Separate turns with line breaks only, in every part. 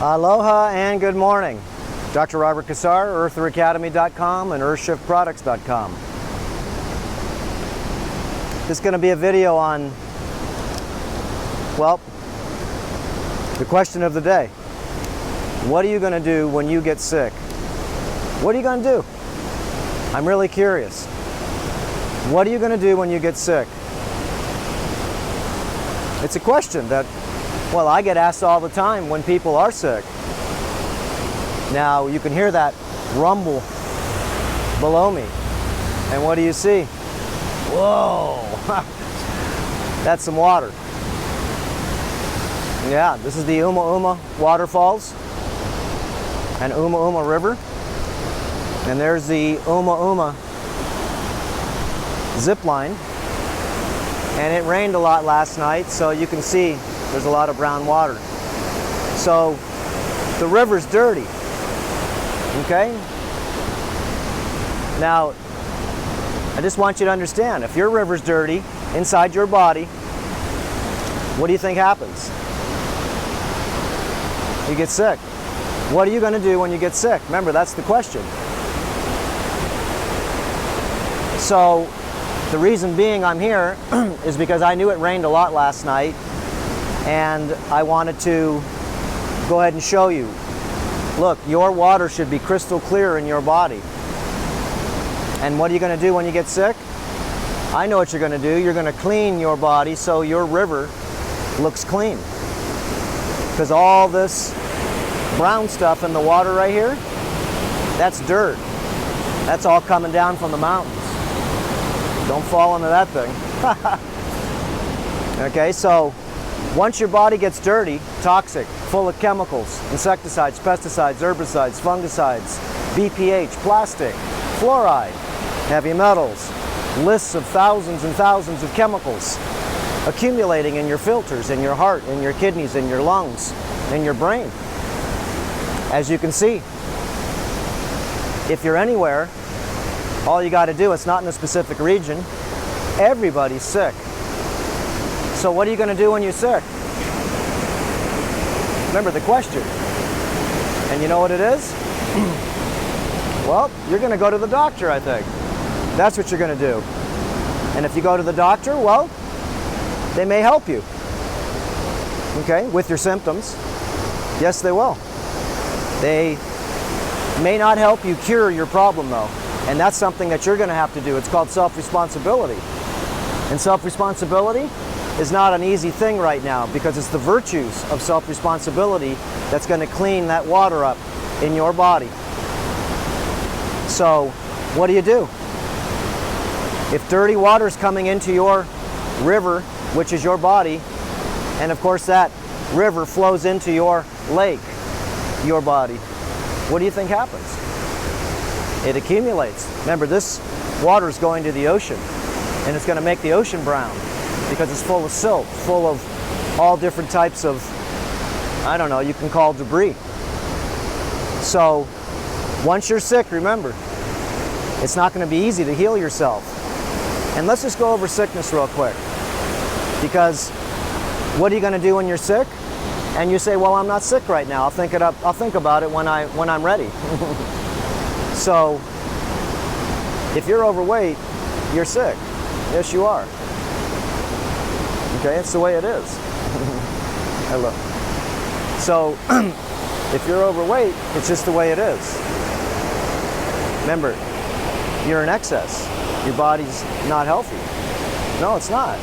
Aloha and good morning. Dr. Robert Cassar, eartheracademy.com and earthshiftproducts.com. This is going to be a video on, well, the question of the day. What are you going to do when you get sick? What are you going to do? I'm really curious. What are you going to do when you get sick? It's a question that, well, I get asked all the time when people are sick. Now, you can hear that rumble below me. And what do you see? Whoa! That's some water. Yeah, this is the Uma waterfalls and Uma River. And there's the Uma zip line. And it rained a lot last night, so you can see there's a lot of brown water. So the river's dirty. Okay? Now, I just want you to understand, if your river's dirty inside your body, what do you think happens? You get sick. What are you going to do when you get sick? Remember, that's the question. So, the reason being I'm here is because I knew it rained a lot last night, and I wanted to go ahead and show you. Look, your water should be crystal clear in your body. And what are you going to do when you get sick? I know what you're going to do. You're going to clean your body so your river looks clean. Because all this brown stuff in the water right here, that's dirt. That's all coming down from the mountains. Don't fall into that thing. Okay, so once your body gets dirty, toxic, full of chemicals, insecticides, pesticides, herbicides, fungicides, BPH, plastic, fluoride, heavy metals, lists of thousands and thousands of chemicals accumulating in your filters, in your heart, in your kidneys, in your lungs, in your brain. As you can see, if you're anywhere, all you got to do, it's not in a specific region, everybody's sick. So what are you going to do when you're sick? Remember the question. And you know what it is? Well, you're going to go to the doctor, I think. That's what you're going to do. And if you go to the doctor, well, they may help you. Okay, with your symptoms. Yes, they will. They may not help you cure your problem, though. And that's something that you're going to have to do. It's called self-responsibility. And self-responsibility is not an easy thing right now, because it's the virtues of self-responsibility that's going to clean that water up in your body. So, what do you do? If dirty water is coming into your river, which is your body, and of course that river flows into your lake, your body, what do you think happens? It accumulates. Remember, this water is going to the ocean, and it's going to make the ocean brown because it's full of silt, full of all different types of, I don't know, you can call debris. So, once you're sick, remember, it's not going to be easy to heal yourself. And let's just go over sickness real quick. Because what are you going to do when you're sick? And you say, well, I'm not sick right now. I'll think about it when I'm ready. So, if you're overweight, you're sick. Yes, you are. Okay, it's the way it is. Hello. So, if you're overweight, it's just the way it is. Remember, you're in excess. Your body's not healthy. No, it's not.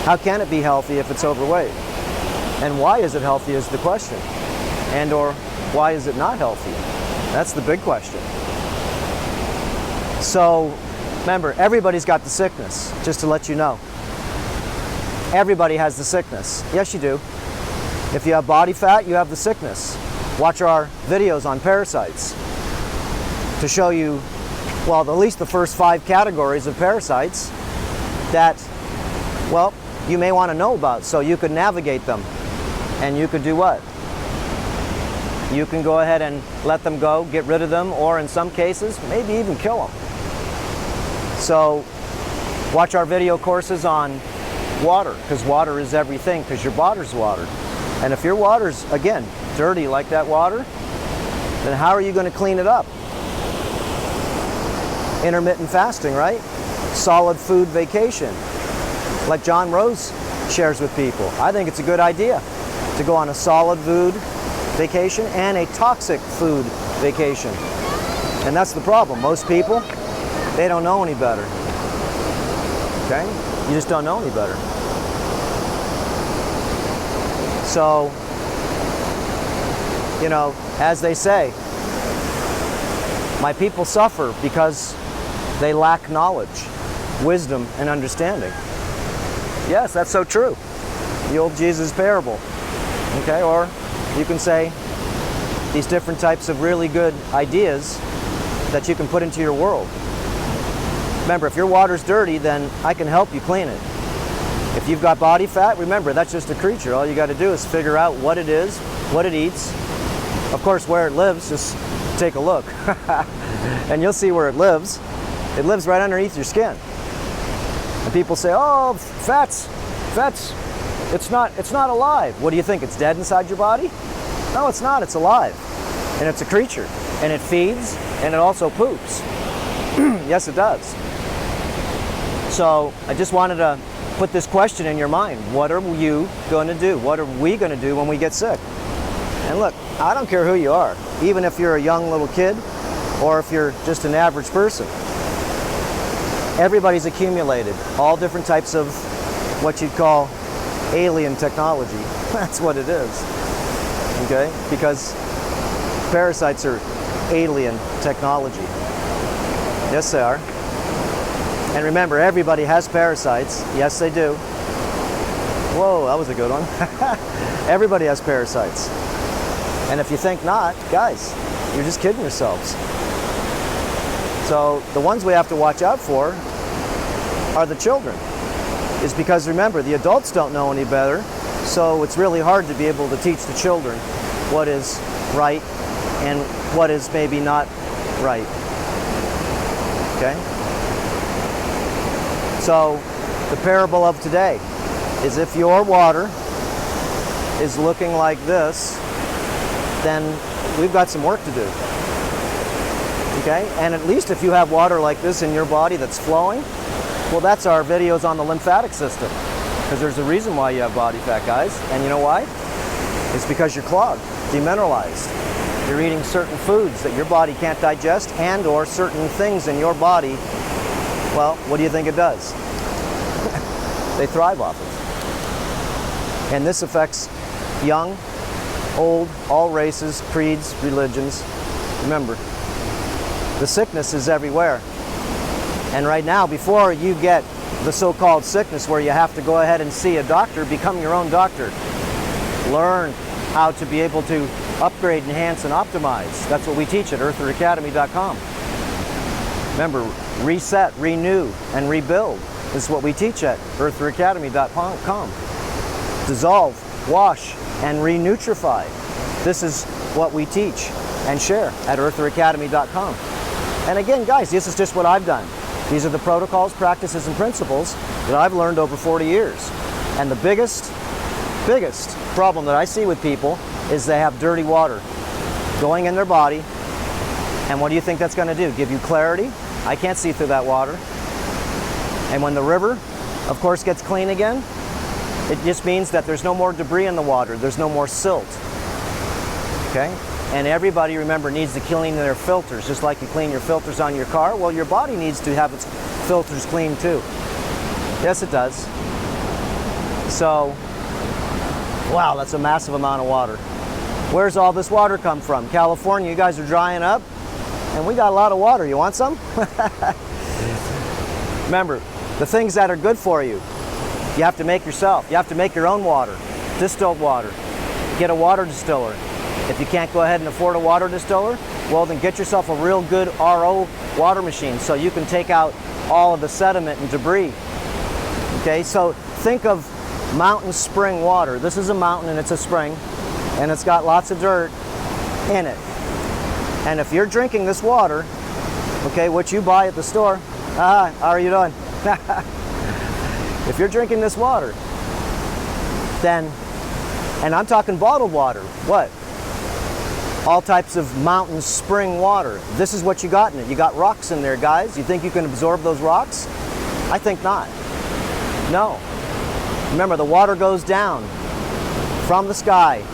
How can it be healthy if it's overweight? And why is it healthy is the question. And or why is it not healthy? That's the big question. So, remember, everybody's got the sickness, just to let you know. Everybody has the sickness. Yes, you do. If you have body fat, you have the sickness. Watch our videos on parasites to show you, well, at least the first 5 categories of parasites that, well, you may want to know about, so you could navigate them. And you could do what? You can go ahead and let them go, get rid of them, or in some cases, maybe even kill them. So, watch our video courses on water, because water is everything, because your body's water. And if your water's, again, dirty like that water, then how are you going to clean it up? Intermittent fasting, right? Solid food vacation, like John Rose shares with people. I think it's a good idea to go on a solid food vacation and a toxic food vacation. And that's the problem. Most people, they don't know any better. Okay? You just don't know any better. So, you know, as they say, my people suffer because they lack knowledge, wisdom, and understanding. Yes, that's so true. The old Jesus parable. Okay, or you can say these different types of really good ideas that you can put into your world. Remember, if your water's dirty, then I can help you clean it. If you've got body fat, remember, that's just a creature. All you got to do is figure out what it is, what it eats. Of course, where it lives, just take a look. And you'll see where it lives. It lives right underneath your skin. And people say, oh, fats, it's not alive. What do you think, it's dead inside your body? No, it's not, it's alive. And it's a creature. And it feeds, and it also poops. Yes, it does. So I just wanted to put this question in your mind. What are you going to do? What are we going to do when we get sick? And look, I don't care who you are, even if you're a young little kid or if you're just an average person. Everybody's accumulated all different types of what you'd call alien technology. That's what it is. Okay? Because parasites are alien technology. Yes, they are. And remember, everybody has parasites. Yes, they do. Whoa, that was a good one. Everybody has parasites. And if you think not, guys, you're just kidding yourselves. So the ones we have to watch out for are the children. Is because remember, the adults don't know any better, so it's really hard to be able to teach the children what is right and what is maybe not right. Okay? So the parable of today is if your water is looking like this, then we've got some work to do. Okay? And at least if you have water like this in your body that's flowing, well, that's our videos on the lymphatic system. Because there's a reason why you have body fat, guys. And you know why? It's because you're clogged, demineralized. You're eating certain foods that your body can't digest, and or certain things in your body, well, what do you think it does? They thrive off it. And this affects young, old, all races, creeds, religions. Remember, the sickness is everywhere. And right now, before you get the so-called sickness where you have to go ahead and see a doctor, become your own doctor. Learn how to be able to upgrade, enhance, and optimize. That's what we teach at eartheracademy.com. Remember, reset, renew, and rebuild. This is what we teach at eartheracademy.com. Dissolve, wash, and renutrify. This is what we teach and share at eartheracademy.com. And again, guys, this is just what I've done. These are the protocols, practices, and principles that I've learned over 40 years. And the biggest problem that I see with people is they have dirty water going in their body. And what do you think that's going to do? Give you clarity? I can't see through that water. And when the river, of course, gets clean again, it just means that there's no more debris in the water. There's no more silt. Okay? And everybody, remember, needs to clean their filters, just like you clean your filters on your car. Well, your body needs to have its filters cleaned too. Yes, it does. So, wow, that's a massive amount of water. Where's all this water come from? California, you guys are drying up, and we got a lot of water. You want some? Remember, the things that are good for you, you have to make yourself. You have to make your own water, distilled water. Get a water distiller. If you can't go ahead and afford a water distiller, well, then get yourself a real good RO water machine so you can take out all of the sediment and debris. Okay, so think of mountain spring water. This is a mountain and it's a spring, and it's got lots of dirt in it. And if you're drinking this water, okay, what you buy at the store, how are you doing? If you're drinking this water, then, and I'm talking bottled water, what? all types of mountain spring water. This is what you got in it. You got rocks in there, guys. You think you can absorb those rocks? I think not. No. Remember, the water goes down from the sky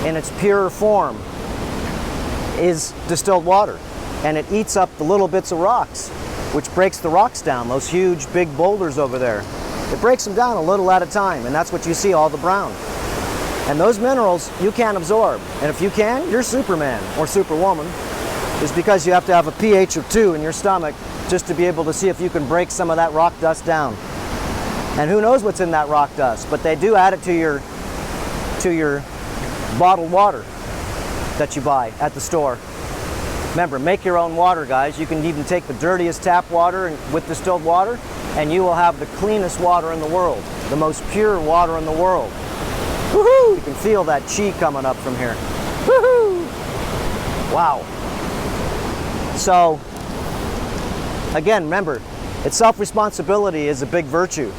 in its pure form is distilled water, and it eats up the little bits of rocks, which breaks the rocks down, those huge big boulders over there. It breaks them down a little at a time, and that's what you see, all the brown. And those minerals you can't absorb. And if you can, you're Superman or Superwoman. It's because you have to have a pH of 2 in your stomach just to be able to see if you can break some of that rock dust down. And who knows what's in that rock dust, but they do add it to your bottled water that you buy at the store. Remember, make your own water, guys. You can even take the dirtiest tap water with distilled water, and you will have the cleanest water in the world, the most pure water in the world. Woohoo! You can feel that chi coming up from here. Woohoo! Wow. So, again, remember, it's self-responsibility is a big virtue.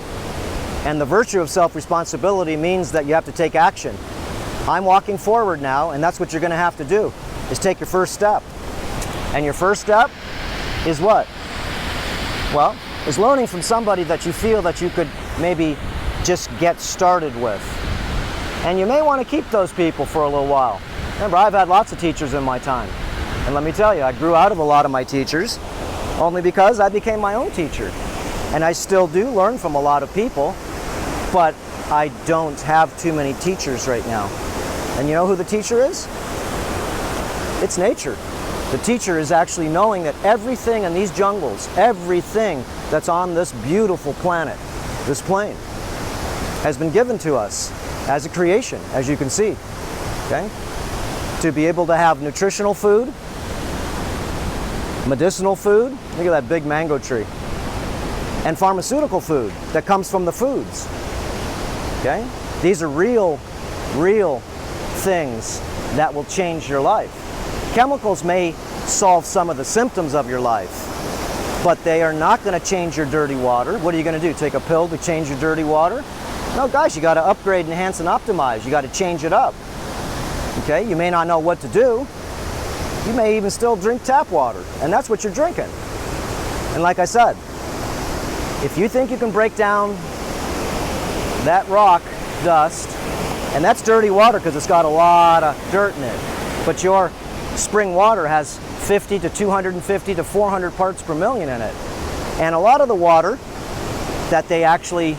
And the virtue of self-responsibility means that you have to take action. I'm walking forward now, and that's what you're going to have to do, is take your first step. And your first step is what? Well, is learning from somebody that you feel that you could maybe just get started with. And you may want to keep those people for a little while. Remember, I've had lots of teachers in my time. And let me tell you, I grew out of a lot of my teachers only because I became my own teacher. And I still do learn from a lot of people, but I don't have too many teachers right now. And you know who the teacher is? It's nature. The teacher is actually knowing that everything in these jungles, everything that's on this beautiful planet, this plane, has been given to us as a creation, as you can see, okay? To be able to have nutritional food, medicinal food, look at that big mango tree, and pharmaceutical food that comes from the foods, okay? These are real things that will change your life. Chemicals may solve some of the symptoms of your life, but they are not going to change your dirty water. What are you going to do? Take a pill to change your dirty water? No, guys, you got to upgrade, enhance, and optimize. You got to change it up. Okay? You may not know what to do. You may even still drink tap water, and that's what you're drinking. And like I said, if you think you can break down that rock dust, and that's dirty water because it's got a lot of dirt in it, but your spring water has 50 to 250 to 400 parts per million in it. And a lot of the water that they actually,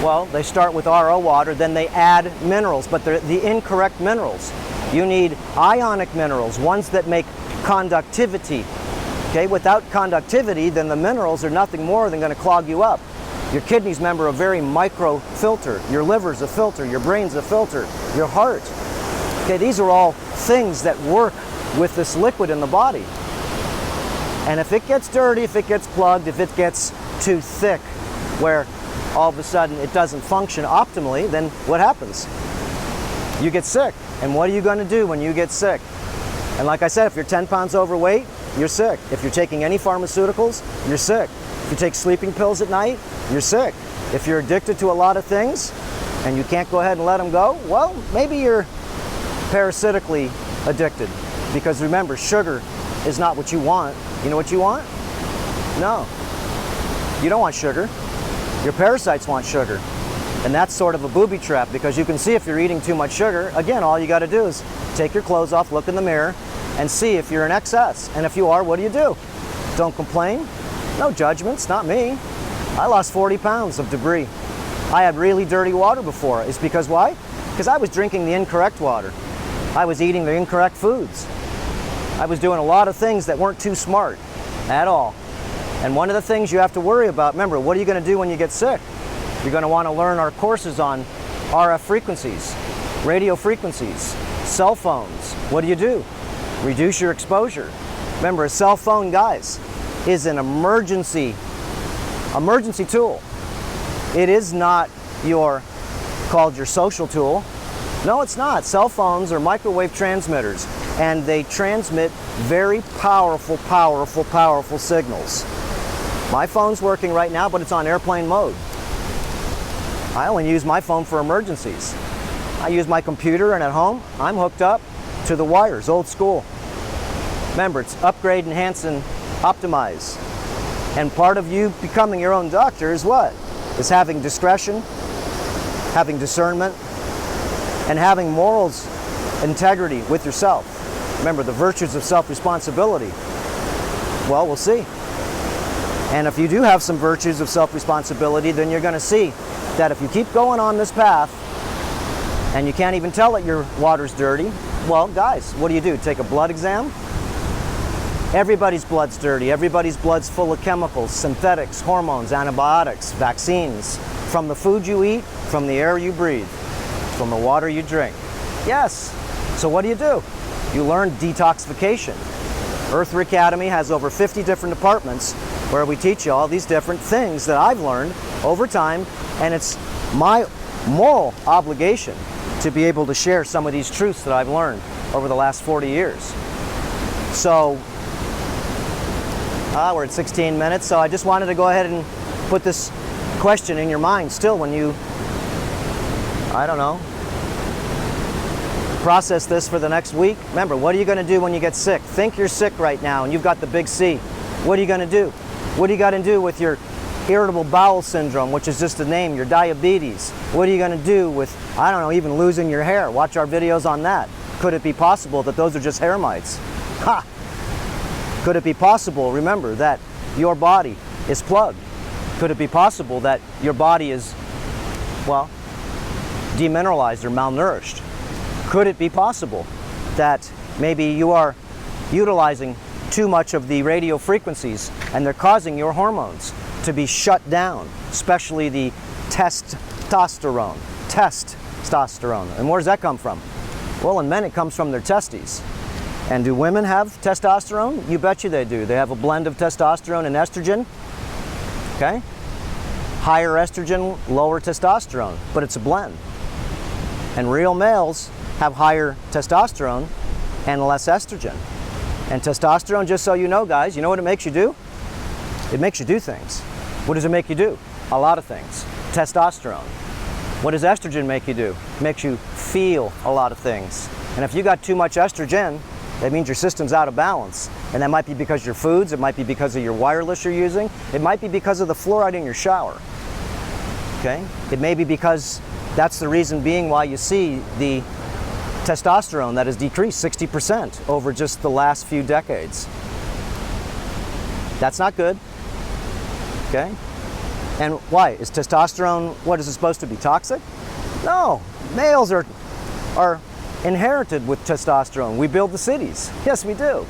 well, they start with RO water, then they add minerals, but they're the incorrect minerals. You need ionic minerals, ones that make conductivity. Okay, without conductivity, then the minerals are nothing more than going to clog you up. Your kidneys, remember, are a very micro filter. Your liver's a filter. Your brain's a filter. Your heart. Okay, these are all things that work with this liquid in the body. And if it gets dirty, if it gets plugged, if it gets too thick, where all of a sudden it doesn't function optimally, then what happens? You get sick. And what are you going to do when you get sick? And like I said, if you're 10 pounds overweight, you're sick. If you're taking any pharmaceuticals, you're sick. If you take sleeping pills at night, you're sick. If you're addicted to a lot of things and you can't go ahead and let them go, well, maybe you're parasitically addicted. Because remember, sugar is not what you want. You know what you want? No. You don't want sugar. Your parasites want sugar. And that's sort of a booby trap, because you can see if you're eating too much sugar. Again, all you got to do is take your clothes off, look in the mirror, and see if you're in excess. And if you are, what do? Don't complain. No judgments, not me. I lost 40 pounds of debris. I had really dirty water before. It's because why? Because I was drinking the incorrect water. I was eating the incorrect foods. I was doing a lot of things that weren't too smart at all. And one of the things you have to worry about, remember, what are you going to do when you get sick? You're going to want to learn our courses on RF frequencies, radio frequencies, cell phones. What do? Reduce your exposure. Remember, a cell phone, guys, is an emergency tool. It is not called your social tool. No, it's not. Cell phones are microwave transmitters, and they transmit very powerful signals. My phone's working right now, but it's on airplane mode. I only use my phone for emergencies. I use my computer, and at home, I'm hooked up to the wires, old school. Remember, it's upgrade, enhance, and optimize. And part of you becoming your own doctor is what? Is having discretion, having discernment, and having morals, integrity with yourself. Remember, the virtues of self-responsibility. Well, we'll see. And if you do have some virtues of self-responsibility, then you're going to see that if you keep going on this path and you can't even tell that your water's dirty, well, guys, what do? Take a blood exam? Everybody's blood's dirty. Everybody's blood's full of chemicals, synthetics, hormones, antibiotics, vaccines, from the food you eat, from the air you breathe, from the water you drink. Yes. So what do? You learn detoxification. Earther Academy has over 50 different departments where we teach you all these different things that I've learned over time, and it's my moral obligation to be able to share some of these truths that I've learned over the last 40 years. So, we're at 16 minutes, so I just wanted to go ahead and put this question in your mind still when you, I don't know, process this for the next week. Remember, what are you going to do when you get sick? Think you're sick right now and you've got the big C. What are you going to do? What do you got to do with your irritable bowel syndrome, which is just a name, your diabetes? What are you going to do with, I don't know, even losing your hair? Watch our videos on that. Could it be possible that those are just hair mites? Ha! Could it be possible, remember, that your body is plugged? Could it be possible that your body is, well, demineralized or malnourished? Could it be possible that maybe you are utilizing too much of the radio frequencies and they're causing your hormones to be shut down, especially the testosterone? Testosterone. And where does that come from? Well, in men it comes from their testes. And do women have testosterone? You bet you they do. They have a blend of testosterone and estrogen. Okay? Higher estrogen, lower testosterone, but it's a blend. And real males have higher testosterone and less estrogen. And testosterone, just so you know, guys, you know what it makes you do? It makes you do things. What does it make you do? A lot of things. Testosterone. What does estrogen make you do? It makes you feel a lot of things. And if you got too much estrogen, that means your system's out of balance. And that might be because of your foods, it might be because of your wireless you're using, it might be because of the fluoride in your shower. Okay? It may be because that's the reason being why you see the testosterone that has decreased 60% over just the last few decades. That's not good. Okay? And why? Is testosterone, what is it supposed to be, toxic? No. Males are inherited with testosterone. We build the cities. Yes, we do.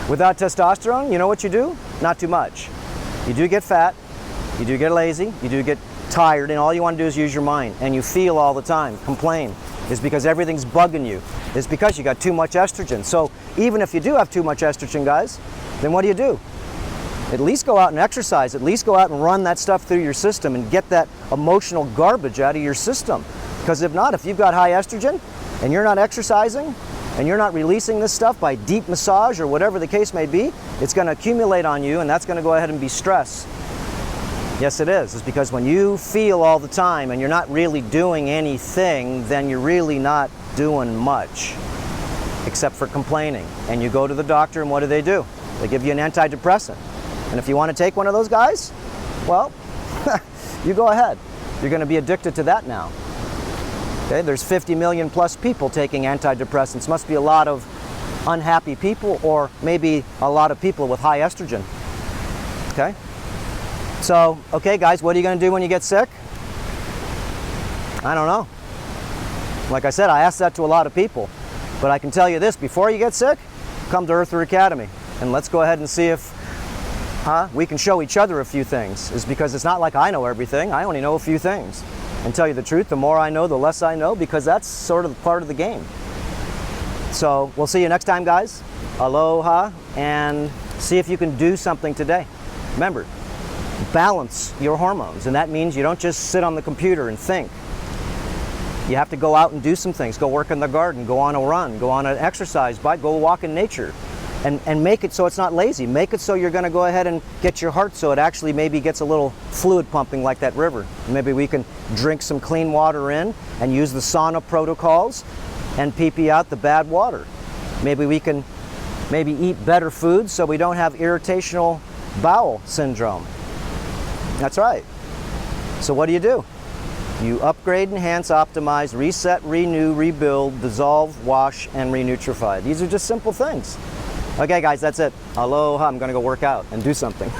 Without testosterone, you know what you do? Not too much. You do get fat, you do get lazy, you do get tired, and all you want to do is use your mind, and you feel all the time, complain. Is because everything's bugging you. It's because you got too much estrogen. So even if you do have too much estrogen, guys, then what do? At least go out and exercise. At least go out and run that stuff through your system and get that emotional garbage out of your system. Because if not, if you've got high estrogen and you're not exercising and you're not releasing this stuff by deep massage or whatever the case may be, it's going to accumulate on you, and that's going to go ahead and be stress. Yes, it is. It's because when you feel all the time and you're not really doing anything, then you're really not doing much, except for complaining. And you go to the doctor, and what do? They give you an antidepressant. And if you want to take one of those guys, well, you go ahead. You're going to be addicted to that now. Okay? There's 50 million plus people taking antidepressants. Must be a lot of unhappy people, or maybe a lot of people with high estrogen. Okay? So, okay guys, what are you going to do when you get sick? I don't know. Like I said, I asked that to a lot of people. But I can tell you this, before you get sick, come to Earther Academy. And let's go ahead and see if we can show each other a few things. It's because it's not like I know everything. I only know a few things. And tell you the truth, the more I know, the less I know, because that's sort of part of the game. So, we'll see you next time, guys. Aloha, and see if you can do something today. Remember, balance your hormones, and that means you don't just sit on the computer and think. You have to go out and do some things. Go work in the garden, go on a run, go on an exercise bike, go walk in nature, and make it so it's not lazy. Make it so you're going to go ahead and get your heart so it actually maybe gets a little fluid pumping like that river. Maybe we can drink some clean water in and use the sauna protocols and pee out the bad water. Maybe we can eat better foods so we don't have irritational bowel syndrome. That's right. So what do? You upgrade, enhance, optimize, reset, renew, rebuild, dissolve, wash, and renutrify. These are just simple things. Okay guys, that's it. Aloha, I'm gonna go work out and do something.